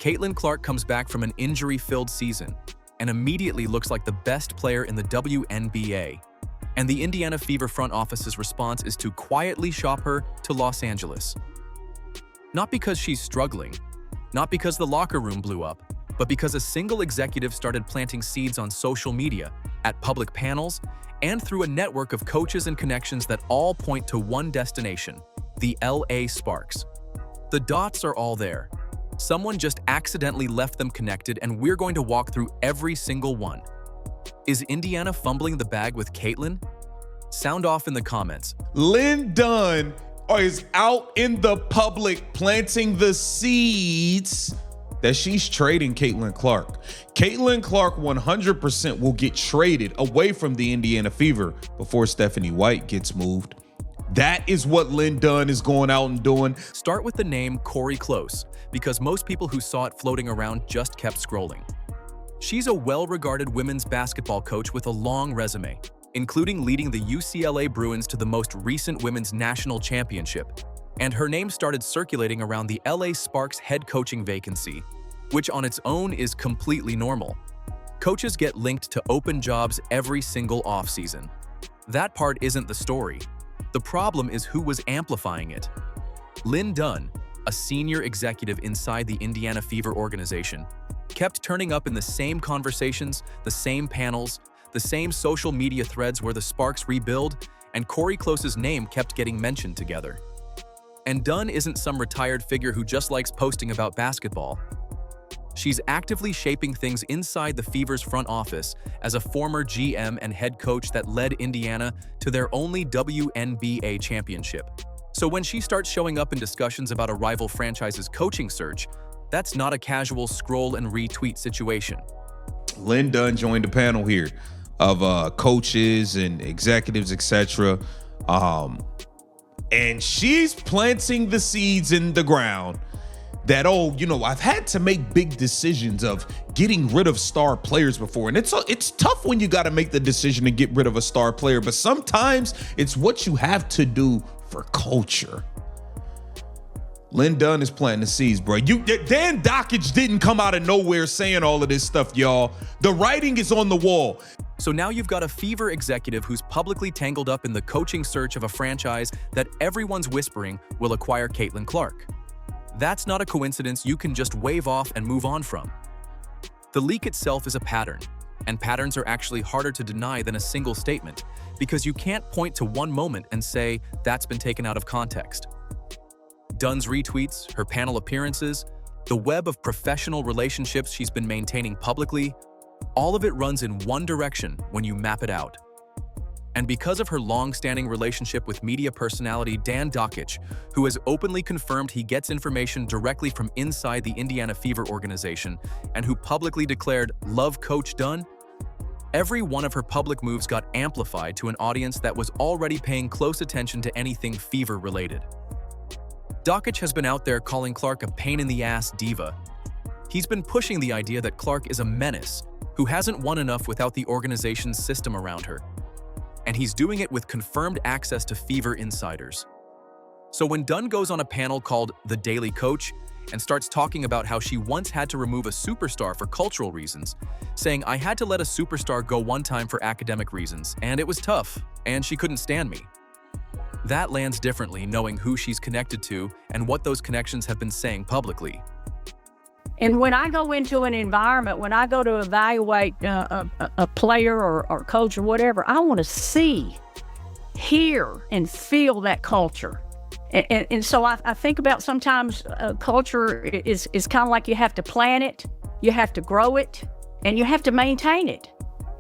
Caitlin Clark comes back from an injury-filled season and immediately looks like the best player in the WNBA. And the Indiana Fever front office's response is to quietly shop her to Los Angeles. Not because she's struggling, not because the locker room blew up, but because a single executive started planting seeds on social media, at public panels, and through a network of coaches and connections that all point to one destination: the LA Sparks. The dots are all there. Someone just accidentally left them connected, and we're going to walk through every single one. Is Indiana fumbling the bag with Caitlin? Sound off in the comments. Lynn Dunn is out in the public planting the seeds that she's trading Caitlin Clark. Caitlin Clark 100% will get traded away from the Indiana Fever before Stephanie White gets moved. That is what Lynn Dunn is going out and doing. Start with the name Corey Close, because most people who saw it floating around just kept scrolling. She's a well-regarded women's basketball coach with a long resume, including leading the UCLA Bruins to the most recent women's national championship. And her name started circulating around the LA Sparks head coaching vacancy, which on its own is completely normal. Coaches get linked to open jobs every single offseason. That part isn't the story. The problem is who was amplifying it. Lynn Dunn, a senior executive inside the Indiana Fever organization, kept turning up in the same conversations, the same panels, the same social media threads where the Sparks rebuild, and Corey Close's name kept getting mentioned together. And Dunn isn't some retired figure who just likes posting about basketball. She's actively shaping things inside the Fever's front office as a former GM and head coach that led Indiana to their only WNBA championship. So when she starts showing up in discussions about a rival franchise's coaching search, that's not a casual scroll and retweet situation. Lynn Dunn joined the panel here of coaches and executives, etc. And she's planting the seeds in the ground that, I've had to make big decisions of getting rid of star players before. And it's tough when you got to make the decision to get rid of a star player, but sometimes it's what you have to do for culture. Lynn Dunn is planting the seeds, bro. Dan Dockage didn't come out of nowhere saying all of this stuff, y'all. The writing is on the wall. So now you've got a Fever executive who's publicly tangled up in the coaching search of a franchise that everyone's whispering will acquire Caitlin Clark. That's not a coincidence you can just wave off and move on from. The leak itself is a pattern, and patterns are actually harder to deny than a single statement, because you can't point to one moment and say that's been taken out of context. Dunn's retweets, her panel appearances, the web of professional relationships she's been maintaining publicly, all of it runs in one direction when you map it out. And because of her long-standing relationship with media personality Dan Dockage, who has openly confirmed he gets information directly from inside the Indiana Fever organization and who publicly declared, "Love Coach Dunn," every one of her public moves got amplified to an audience that was already paying close attention to anything Fever-related. Dockage has been out there calling Clark a pain-in-the-ass diva. He's been pushing the idea that Clark is a menace who hasn't won enough without the organization's system around her. And he's doing it with confirmed access to Fever insiders. So when Dunn goes on a panel called The Daily Coach and starts talking about how she once had to remove a superstar for cultural reasons, saying, "I had to let a superstar go one time for academic reasons, and it was tough, and she couldn't stand me." That lands differently knowing who she's connected to and what those connections have been saying publicly. And when I go into an environment, when I go to evaluate a player or coach or whatever, I want to see, hear, and feel that culture. And so I think about sometimes culture is kind of like you have to plant it, you have to grow it, and you have to maintain it.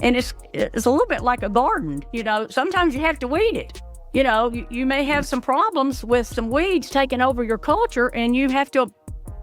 And it's a little bit like a garden, sometimes you have to weed it. You may have some problems with some weeds taking over your culture, and you have to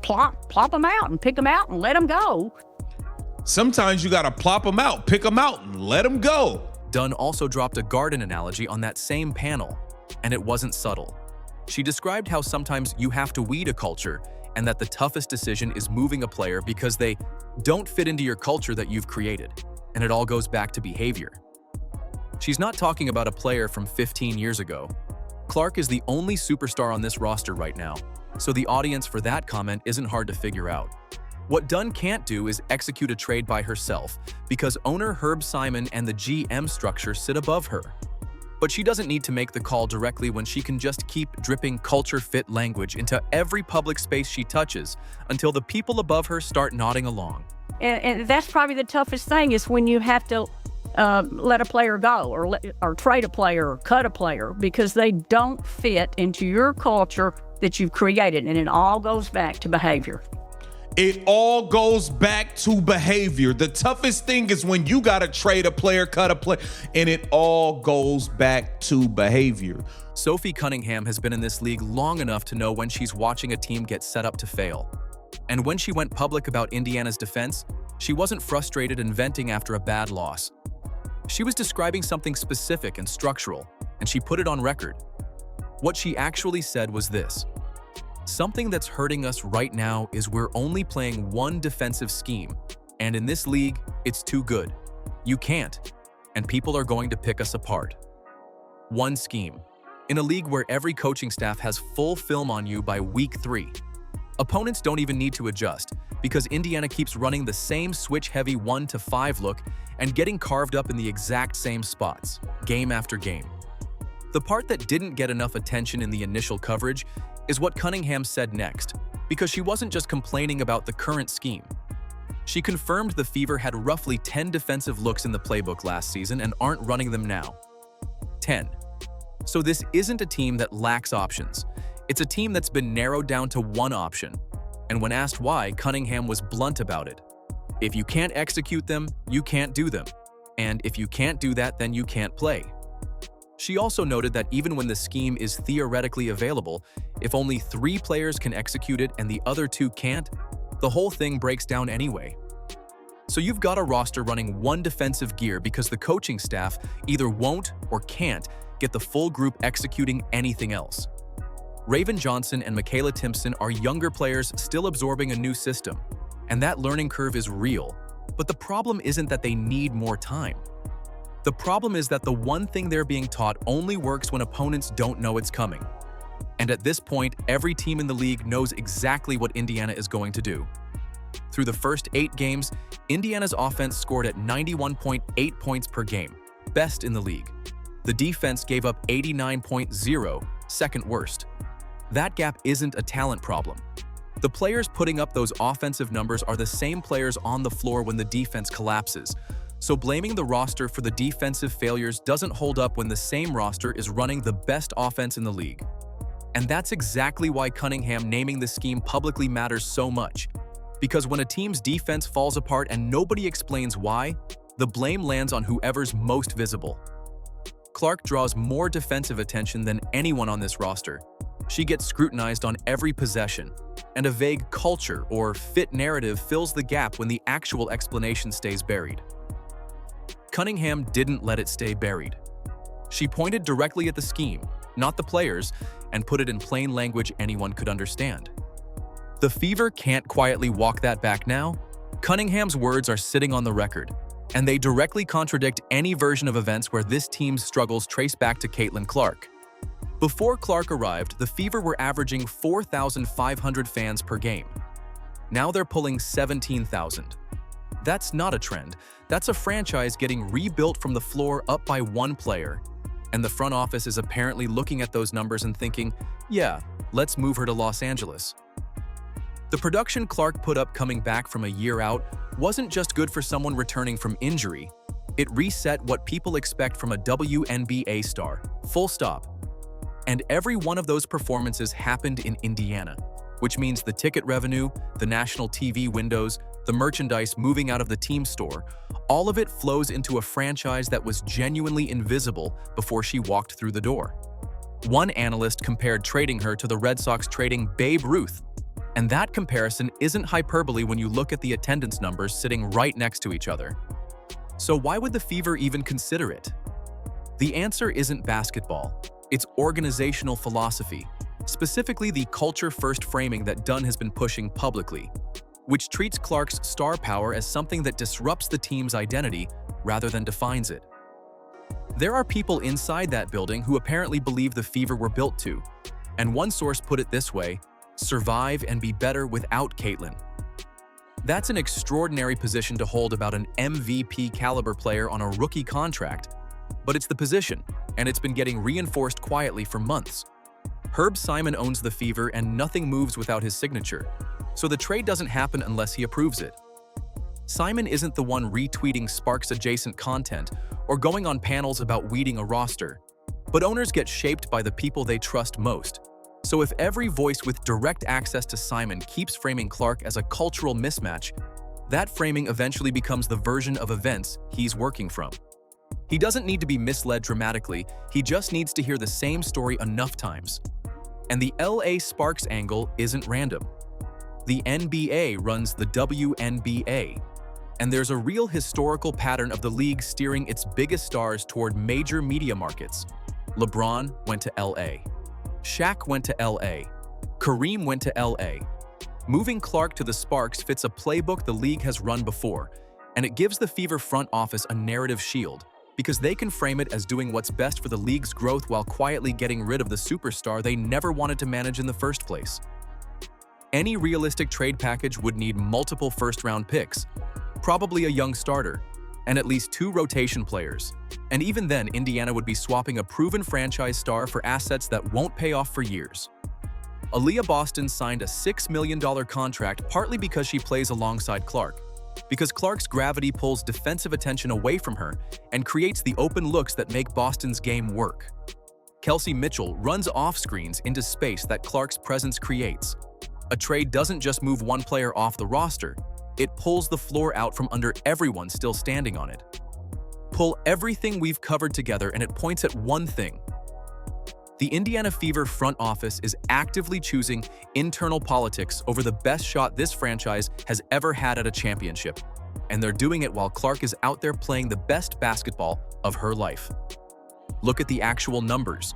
plop them out and pick them out and let them go. Sometimes you got to plop them out, pick them out, and let them go. Dunn also dropped a garden analogy on that same panel, and it wasn't subtle. She described how sometimes you have to weed a culture, and that the toughest decision is moving a player because they don't fit into your culture that you've created, and it all goes back to behavior. She's not talking about a player from 15 years ago. Clark is the only superstar on this roster right now, so the audience for that comment isn't hard to figure out. What Dunn can't do is execute a trade by herself because owner Herb Simon and the GM structure sit above her. But she doesn't need to make the call directly when she can just keep dripping culture-fit language into every public space she touches until the people above her start nodding along. And that's probably the toughest thing is when you have to let a player go or trade a player or cut a player because they don't fit into your culture that you've created. And it all goes back to behavior. It all goes back to behavior. The toughest thing is when you got to trade a player, cut a player, and it all goes back to behavior. Sophie Cunningham has been in this league long enough to know when she's watching a team get set up to fail. And when she went public about Indiana's defense, she wasn't frustrated and venting after a bad loss. She was describing something specific and structural, and she put it on record. What she actually said was this: "Something that's hurting us right now is we're only playing one defensive scheme, and in this league, it's too good. You can't, and people are going to pick us apart." One scheme. In a league where every coaching staff has full film on you by week 3. Opponents don't even need to adjust because Indiana keeps running the same switch-heavy 1-5 look and getting carved up in the exact same spots, game after game. The part that didn't get enough attention in the initial coverage is what Cunningham said next, because she wasn't just complaining about the current scheme. She confirmed the Fever had roughly 10 defensive looks in the playbook last season and aren't running them now. 10. So this isn't a team that lacks options. It's a team that's been narrowed down to one option. And when asked why, Cunningham was blunt about it. If you can't execute them, you can't do them. And if you can't do that, then you can't play. She also noted that even when the scheme is theoretically available, if only 3 players can execute it and the other 2 can't, the whole thing breaks down anyway. So you've got a roster running one defensive gear because the coaching staff either won't or can't get the full group executing anything else. Raven Johnson and Michaela Timpson are younger players still absorbing a new system, and that learning curve is real. But the problem isn't that they need more time. The problem is that the one thing they're being taught only works when opponents don't know it's coming. And at this point, every team in the league knows exactly what Indiana is going to do. Through the first 8 games, Indiana's offense scored at 91.8 points per game, best in the league. The defense gave up 89.0, second worst. That gap isn't a talent problem. The players putting up those offensive numbers are the same players on the floor when the defense collapses. So blaming the roster for the defensive failures doesn't hold up when the same roster is running the best offense in the league. And that's exactly why Cunningham naming the scheme publicly matters so much. Because when a team's defense falls apart and nobody explains why, the blame lands on whoever's most visible. Clark draws more defensive attention than anyone on this roster. She gets scrutinized on every possession, and a vague culture or fit narrative fills the gap when the actual explanation stays buried. Cunningham didn't let it stay buried. She pointed directly at the scheme, not the players, and put it in plain language anyone could understand. The Fever can't quietly walk that back now. Cunningham's words are sitting on the record, and they directly contradict any version of events where this team's struggles trace back to Caitlin Clark. Before Clark arrived, the Fever were averaging 4,500 fans per game. Now they're pulling 17,000. That's not a trend. That's a franchise getting rebuilt from the floor up by one player. And the front office is apparently looking at those numbers and thinking, yeah, let's move her to Los Angeles. The production Clark put up coming back from a year out wasn't just good for someone returning from injury. It reset what people expect from a WNBA star, full stop. And every one of those performances happened in Indiana, which means the ticket revenue, the national TV windows, the merchandise moving out of the team store, all of it flows into a franchise that was genuinely invisible before she walked through the door. One analyst compared trading her to the Red Sox trading Babe Ruth, and that comparison isn't hyperbole when you look at the attendance numbers sitting right next to each other. So why would the Fever even consider it? The answer isn't basketball. It's organizational philosophy, specifically the culture-first framing that Dunn has been pushing publicly, which treats Clark's star power as something that disrupts the team's identity rather than defines it. There are people inside that building who apparently believe the Fever were built to, and one source put it this way: survive and be better without Caitlin. That's an extraordinary position to hold about an MVP caliber player on a rookie contract, but it's the position, and it's been getting reinforced quietly for months. Herb Simon owns the Fever and nothing moves without his signature, so the trade doesn't happen unless he approves it. Simon isn't the one retweeting Sparks-adjacent content or going on panels about weeding a roster, but owners get shaped by the people they trust most. So if every voice with direct access to Simon keeps framing Clark as a cultural mismatch, that framing eventually becomes the version of events he's working from. He doesn't need to be misled dramatically, he just needs to hear the same story enough times. And the LA Sparks angle isn't random. The NBA runs the WNBA, and there's a real historical pattern of the league steering its biggest stars toward major media markets. LeBron went to LA. Shaq went to LA. Kareem went to LA. Moving Clark to the Sparks fits a playbook the league has run before, and it gives the Fever front office a narrative shield, because they can frame it as doing what's best for the league's growth while quietly getting rid of the superstar they never wanted to manage in the first place. Any realistic trade package would need multiple first-round picks, probably a young starter, and at least 2 rotation players. And even then, Indiana would be swapping a proven franchise star for assets that won't pay off for years. Aaliyah Boston signed a $6 million contract partly because she plays alongside Clark, because Clark's gravity pulls defensive attention away from her and creates the open looks that make Boston's game work. Kelsey Mitchell runs off screens into space that Clark's presence creates. A trade doesn't just move one player off the roster, it pulls the floor out from under everyone still standing on it. Pull everything we've covered together and it points at one thing. The Indiana Fever front office is actively choosing internal politics over the best shot this franchise has ever had at a championship, and they're doing it while Clark is out there playing the best basketball of her life. Look at the actual numbers.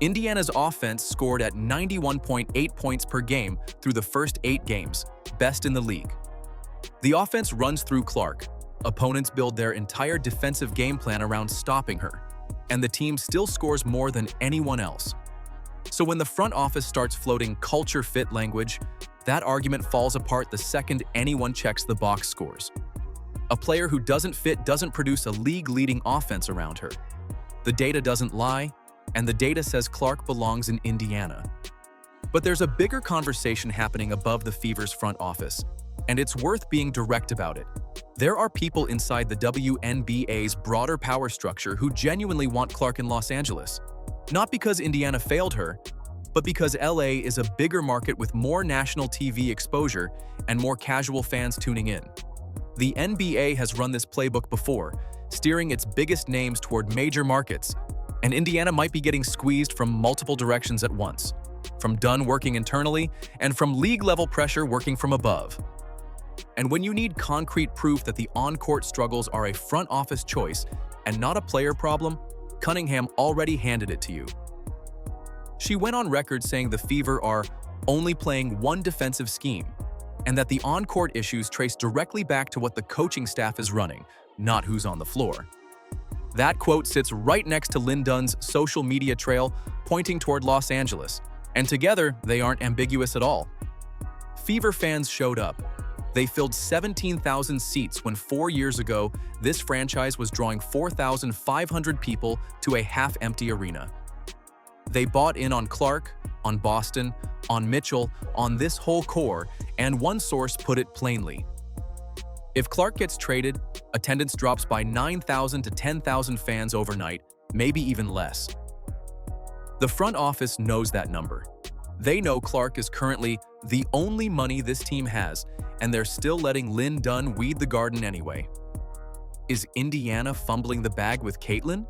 Indiana's offense scored at 91.8 points per game through the first 8 games, best in the league. The offense runs through Clark. Opponents build their entire defensive game plan around stopping her, and the team still scores more than anyone else. So when the front office starts floating culture fit language, that argument falls apart the second anyone checks the box scores. A player who doesn't fit doesn't produce a league-leading offense around her. The data doesn't lie, and the data says Clark belongs in Indiana. But there's a bigger conversation happening above the Fever's front office, and it's worth being direct about it. There are people inside the WNBA's broader power structure who genuinely want Clark in Los Angeles. Not because Indiana failed her, but because LA is a bigger market with more national TV exposure and more casual fans tuning in. The NBA has run this playbook before, steering its biggest names toward major markets, and Indiana might be getting squeezed from multiple directions at once, from Dunn working internally and from league-level pressure working from above. And when you need concrete proof that the on-court struggles are a front office choice and not a player problem, Cunningham already handed it to you. She went on record saying the Fever are only playing one defensive scheme, and that the on-court issues trace directly back to what the coaching staff is running, not who's on the floor. That quote sits right next to Lynn Dunn's social media trail pointing toward Los Angeles, and together they aren't ambiguous at all. Fever fans showed up. They filled 17,000 seats when 4 years ago, this franchise was drawing 4,500 people to a half-empty arena. They bought in on Clark, on Boston, on Mitchell, on this whole core, and one source put it plainly. If Clark gets traded, attendance drops by 9,000 to 10,000 fans overnight, maybe even less. The front office knows that number. They know Clark is currently the only money this team has, and they're still letting Lynn Dunn weed the garden anyway. Is Indiana fumbling the bag with Caitlin?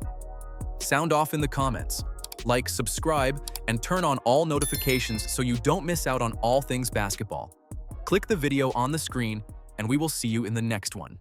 Sound off in the comments. Like, subscribe, and turn on all notifications so you don't miss out on all things basketball. Click the video on the screen, and we will see you in the next one.